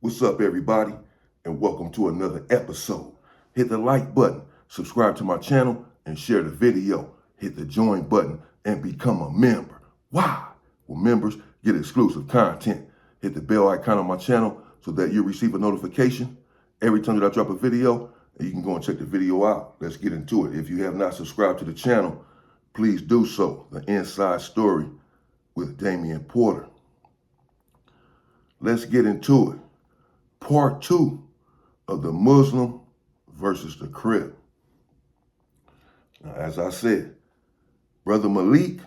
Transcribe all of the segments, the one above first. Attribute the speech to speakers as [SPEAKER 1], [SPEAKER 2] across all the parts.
[SPEAKER 1] What's up, everybody, and welcome to another episode. Hit the like button, subscribe to my channel, and share the video. Hit the join button and become a member. Why? Well, members get exclusive content. Hit the bell icon on my channel so that you receive a notification every time that I drop a video, and you can go and check the video out. Let's get into it. If you have not subscribed to the channel, please do so. The Inside Story with Damian Porter. Let's get into it. Part 2 of the Muslim versus the Crip. Now, as I said, Brother Malik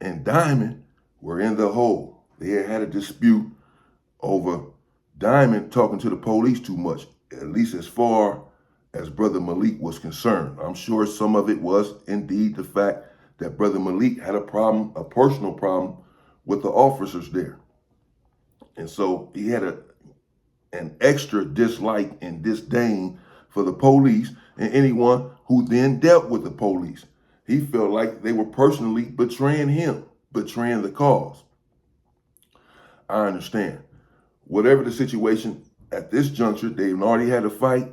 [SPEAKER 1] and Diamond were in the hole. They had a dispute over Diamond talking to the police too much, at least as far as Brother Malik was concerned. I'm sure some of it was indeed the fact that Brother Malik had a problem, a personal problem with the officers there. And so he had an extra dislike and disdain for the police and anyone who then dealt with the police. He felt like they were personally betraying him, betraying the cause. I understand. Whatever the situation, at this juncture, they've already had a fight,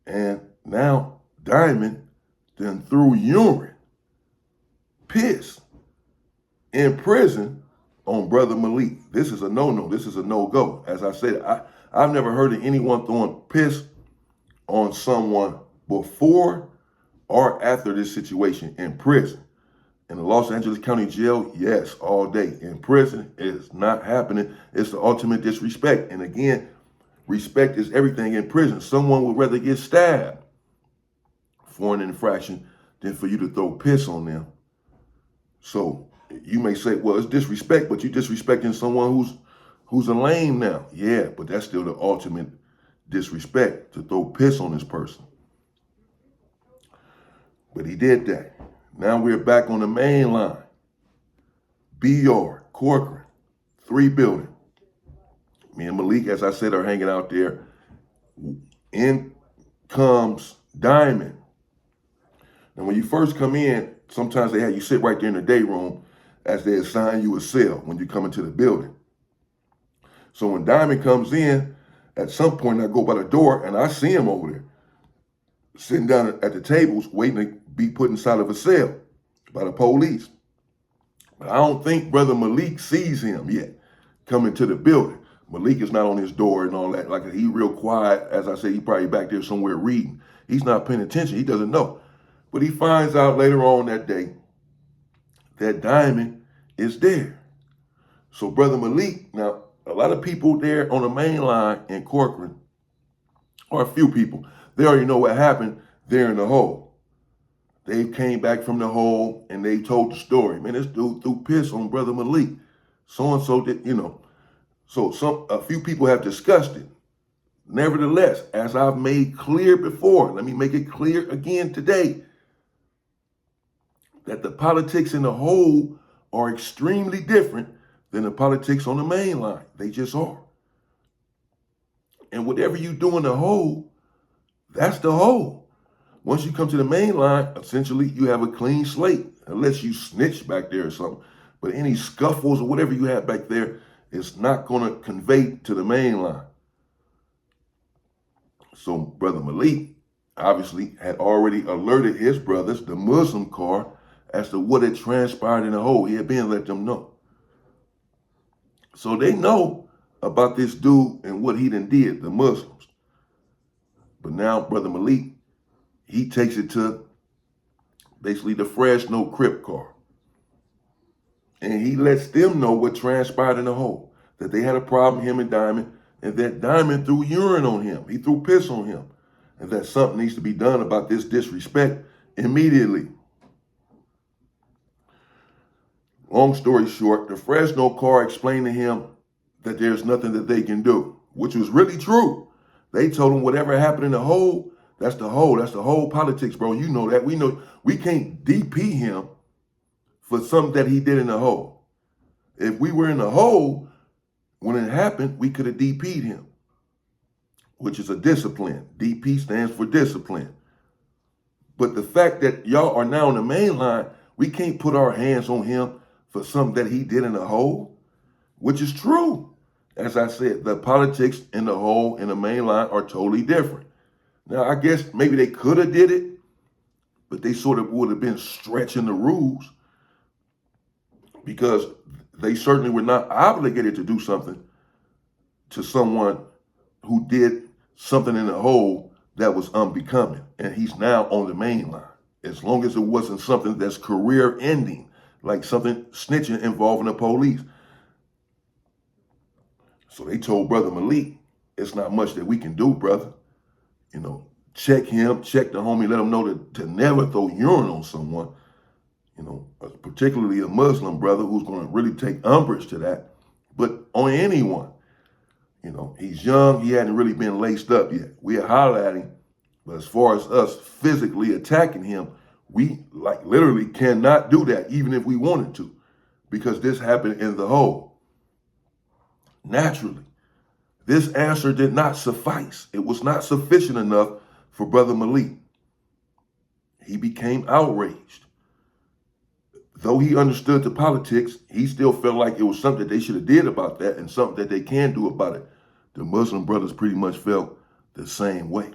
[SPEAKER 1] and now Diamond then threw urine, piss, in prison on Brother Malik. This is a no-no. This is a no-go. As I said, I've never heard of anyone throwing piss on someone before or after this situation in prison. In the Los Angeles County Jail, yes, all day. In prison, it's not happening. It's the ultimate disrespect. And again, respect is everything in prison. Someone would rather get stabbed for an infraction than for you to throw piss on them. So you may say, well, it's disrespect, but you're disrespecting someone who's a lame now. Yeah, but that's still the ultimate disrespect, to throw piss on this person. But he did that. Now we're back on the main line. B-Yard, Corcoran, 3 building. Me and Malik, as I said, are hanging out there. In comes Diamond. And when you first come in, sometimes they have you sit right there in the day room as they assign you a cell when you come into the building. So when Diamond comes in, at some point I go by the door and I see him over there, sitting down at the tables waiting to be put inside of a cell by the police. But I don't think Brother Malik sees him yet coming to the building. Malik is not on his door and all that. Like, he real quiet. As I said, he probably back there somewhere reading. He's not paying attention. He doesn't know. But he finds out later on that day that Diamond is there. So Brother Malik, now, a lot of people there on the main line in Corcoran, or a few people, they already know what happened there in the hole. They came back from the hole and they told the story. Man, this dude threw piss on Brother Malik. So-and-so did, So a few people have discussed it. Nevertheless, as I've made clear before, let me make it clear again today, that the politics in the hole are extremely different than the politics on the main line. They just are. And whatever you do in the hole, that's the hole. Once you come to the main line, essentially you have a clean slate, unless you snitch back there or something. But any scuffles or whatever you have back there, it's not going to convey to the main line. So Brother Malik obviously had already alerted his brothers, the Muslim car, as to what had transpired in the hole. He had been let them know. So they know about this dude and what he done did, the Muslims. But now Brother Malik, he takes it to basically the Fresno Crip car. And he lets them know what transpired in the hole. That they had a problem, him and Diamond, and that Diamond threw urine on him. He threw piss on him. And that something needs to be done about this disrespect immediately. Long story short, the Fresno car explained to him that there's nothing that they can do, which was really true. They told him whatever happened in the hole, that's the hole. That's the whole politics, bro. You know that. We know we can't DP him for something that he did in the hole. If we were in the hole, when it happened, we could have DP'd him, which is a discipline. DP stands for discipline. But the fact that y'all are now on the main line, we can't put our hands on him for something that he did in the hole, which is true. As I said, the politics in the whole and the main line are totally different. Now, I guess maybe they could have did it, but they sort of would have been stretching the rules because they certainly were not obligated to do something to someone who did something in the whole that was unbecoming. And he's now on the main line. As long as it wasn't something that's career ending, like something snitching involving the police. So they told Brother Malik, it's not much that we can do, brother. You know, check him, check the homie, let him know to never throw urine on someone, you know, particularly a Muslim brother who's going to really take umbrage to that, but on anyone. You know, he's young, he hadn't really been laced up yet. We're hollering at him, but as far as us physically attacking him, we like literally cannot do that, even if we wanted to, because this happened in the hole. Naturally, this answer did not suffice. It was not sufficient enough for Brother Malik. He became outraged. Though he understood the politics, he still felt like it was something that they should have did about that and something that they can do about it. The Muslim brothers pretty much felt the same way.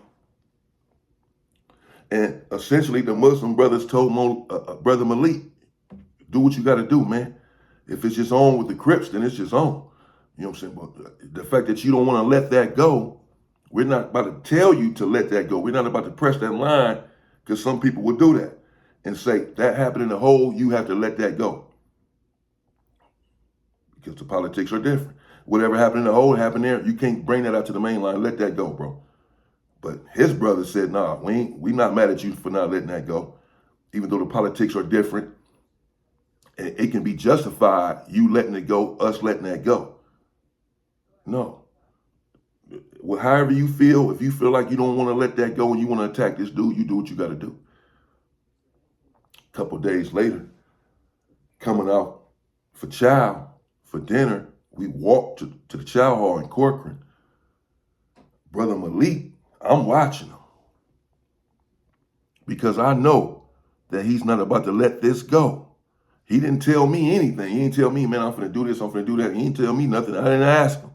[SPEAKER 1] And essentially, the Muslim brothers told Brother Malik, do what you got to do, man. If it's just on with the Crips, then it's just on. You know what I'm saying? But the fact that you don't want to let that go, we're not about to tell you to let that go. We're not about to press that line, because some people will do that and say, that happened in the hole, you have to let that go. Because the politics are different. Whatever happened in the hole happened there. You can't bring that out to the main line. Let that go, bro. But his brother said, nah, we not mad at you for not letting that go. Even though the politics are different, it can be justified, you letting it go, us letting that go. No. Well, however you feel, if you feel like you don't want to let that go and you want to attack this dude, you do what you got to do. A couple days later, coming out for chow, for dinner, we walked to the chow hall in Corcoran. Brother Malik, I'm watching him because I know that he's not about to let this go. He didn't tell me anything. He didn't tell me, man, I'm finna do this, I'm finna do that. He didn't tell me nothing. I didn't ask him.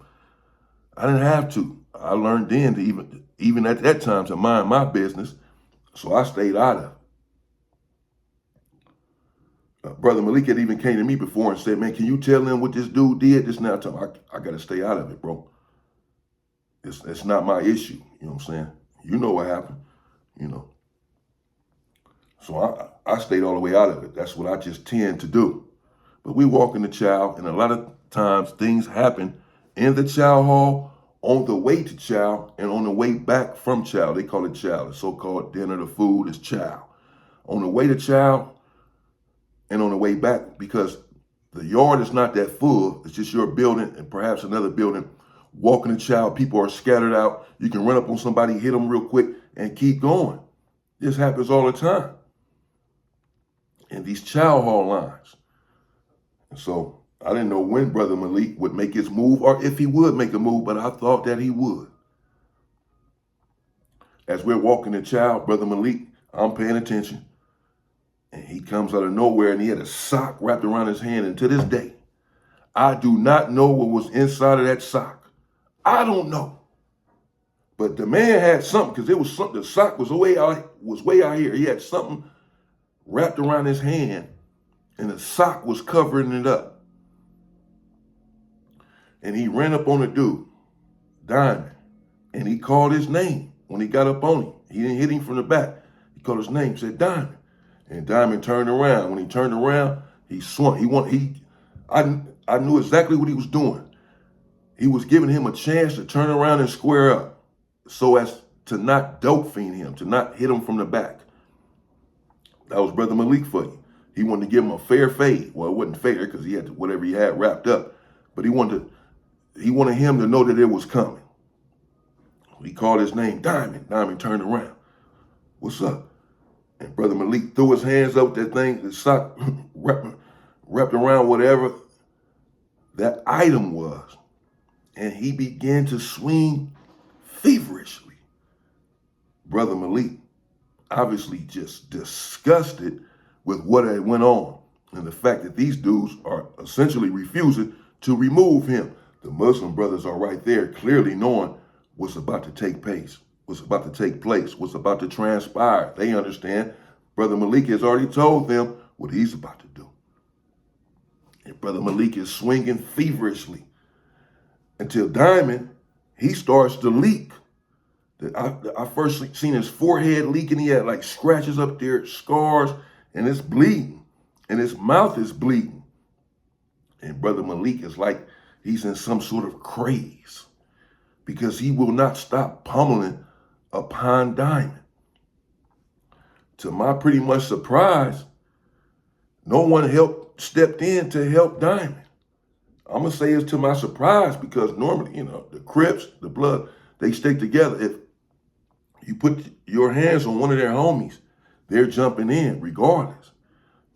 [SPEAKER 1] I didn't have to. I learned then to even at that time to mind my business, so I stayed out of it. Brother Malik had even came to me before and said, man, can you tell them what this dude did? This now time I got to stay out of it, bro. It's not my issue. You know what I'm saying? You know what happened, you know. So I stayed all the way out of it. That's what I just tend to do. But we walk in the chow, and a lot of times things happen in the chow hall, on the way to chow, and on the way back from chow. They call it chow. The so-called dinner, the food is chow. On the way to chow, and on the way back, because the yard is not that full, it's just your building and perhaps another building. Walking the chow, people are scattered out. You can run up on somebody, hit them real quick, and keep going. This happens all the time in these chow hall lines. And so I didn't know when Brother Malik would make his move or if he would make a move, but I thought that he would. As we're walking the chow, Brother Malik, I'm paying attention. And he comes out of nowhere and he had a sock wrapped around his hand. And to this day, I do not know what was inside of that sock. I don't know. But the man had something, because it was something, the sock was way out here. He had something wrapped around his hand and the sock was covering it up. And he ran up on the dude, Diamond, and he called his name when he got up on him. He didn't hit him from the back. He called his name, said Diamond. And Diamond turned around. When he turned around, he swung. I knew exactly what he was doing. He was giving him a chance to turn around and square up so as to not dope fiend him, to not hit him from the back. That was Brother Malik for you. He wanted to give him a fair fade. Well, it wasn't fair because he had whatever he had wrapped up, but he wanted him to know that it was coming. He called his name, Diamond. Diamond turned around. What's up? And Brother Malik threw his hands up that thing, the sock wrapped around whatever that item was. And he began to swing feverishly. Brother Malik, obviously just disgusted with what had went on and the fact that these dudes are essentially refusing to remove him. The Muslim brothers are right there, clearly knowing what's about to take place, what's about to take place, what's about to transpire. They understand. Brother Malik has already told them what he's about to do. And Brother Malik is swinging feverishly until Diamond, he starts to leak. I first seen his forehead leaking. He had like scratches up there, scars, and it's bleeding. And his mouth is bleeding. And Brother Malik is like he's in some sort of craze because he will not stop pummeling upon Diamond. To my pretty much surprise, no one stepped in to help Diamond. I'm going to say it's to my surprise because normally, the Crips, the Blood, they stick together. If you put your hands on one of their homies, they're jumping in regardless.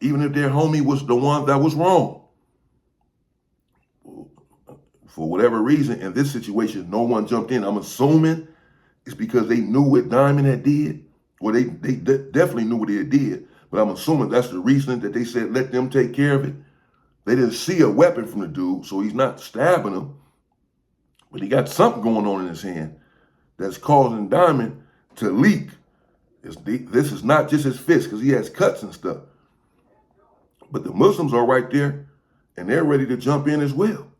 [SPEAKER 1] Even if their homie was the one that was wrong. For whatever reason, in this situation, no one jumped in. I'm assuming it's because they knew what Diamond had did. Well, they definitely knew what he had did. But I'm assuming that's the reason that they said, let them take care of it. They didn't see a weapon from the dude, so he's not stabbing him. But he got something going on in his hand that's causing Diamond to leak. This is not just his fist, because he has cuts and stuff. But the Muslims are right there, and they're ready to jump in as well.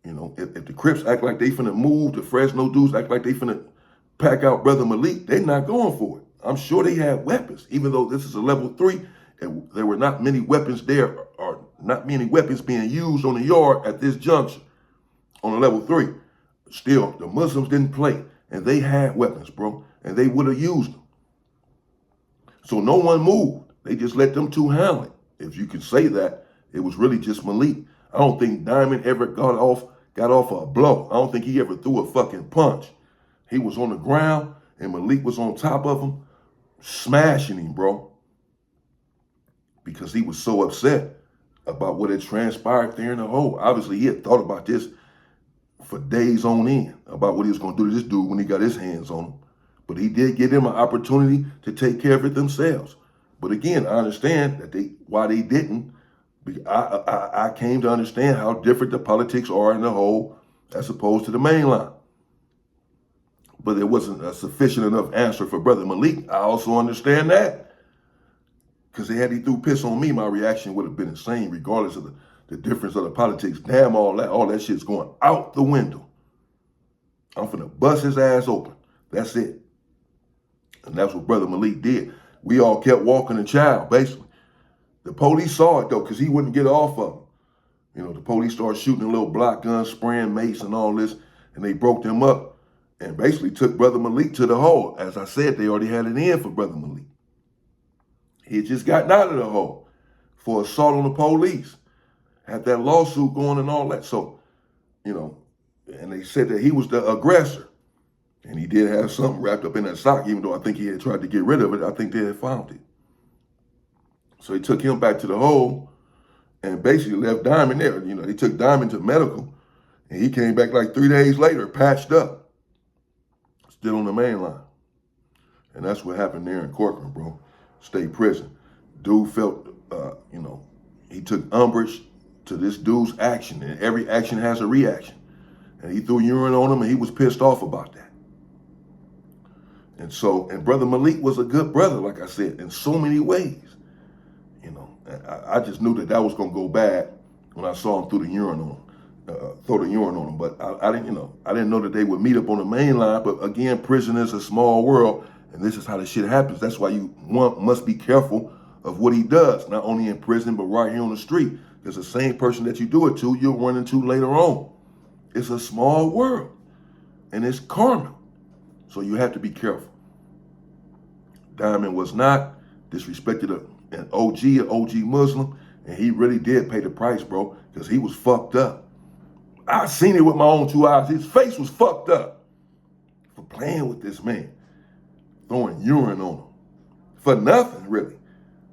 [SPEAKER 1] If the Crips act like they finna move, the Fresno dudes act like they finna pack out Brother Malik, they're not going for it. I'm sure they have weapons, even though this is a level 3, and there were not many weapons there, or not many weapons being used on the yard at this junction on a level 3. Still, the Muslims didn't play, and they had weapons, bro, and they would have used them. So no one moved. They just let them two handle it. If you could say that, it was really just Malik. I don't think Diamond ever got off a blow. I don't think he ever threw a fucking punch. He was on the ground, and Malik was on top of him, smashing him, bro. Because he was so upset about what had transpired there in the hole. Obviously, he had thought about this for days on end, about what he was going to do to this dude when he got his hands on him. But he did give them an opportunity to take care of it themselves. But again, I understand that why they didn't. I came to understand how different the politics are in the hole as opposed to the Mainline. But there wasn't a sufficient enough answer for Brother Malik. I also understand that. Because had he threw piss on me, my reaction would have been insane, regardless of the difference of the politics. Damn, all that shit's going out the window. I'm finna bust his ass open. That's it. And that's what Brother Malik did. We all kept walking the chow, basically. The police saw it, though, because he wouldn't get off of him. The police started shooting a little block guns, spraying mace and all this, and they broke them up and basically took Brother Malik to the hole. As I said, they already had it in for Brother Malik. He had just gotten out of the hole for assault on the police. Had that lawsuit going and all that. So, and they said that he was the aggressor. And he did have something wrapped up in that sock, even though I think he had tried to get rid of it. I think they had found it. So they took him back to the hole and basically left Diamond there. They took Diamond to medical, and he came back like 3 days later, patched up, still on the main line. And that's what happened there in Corcoran, bro. State prison. Dude felt, he took umbrage to this dude's action, and every action has a reaction. And he threw urine on him, and he was pissed off about that. And Brother Malik was a good brother, like I said, in so many ways. I just knew that was going to go bad when I saw him throw the urine on him. But I didn't know that they would meet up on the main line. But again, prison is a small world, and this is how the shit happens. That's why one must be careful of what he does, not only in prison, but right here on the street. Because the same person that you do it to, you'll run into later on. It's a small world, and it's karma. So you have to be careful. Diamond was not disrespected an OG Muslim, and he really did pay the price, bro, because he was fucked up. I seen it with my own 2 eyes. His face was fucked up for playing with this man, throwing urine on him for nothing, really,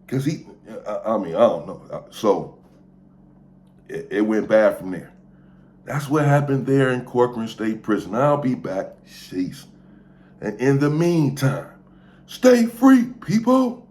[SPEAKER 1] because I don't know. So it went bad from there. That's what happened there in Corcoran State Prison. I'll be back. Sheesh. And in the meantime, stay free, people.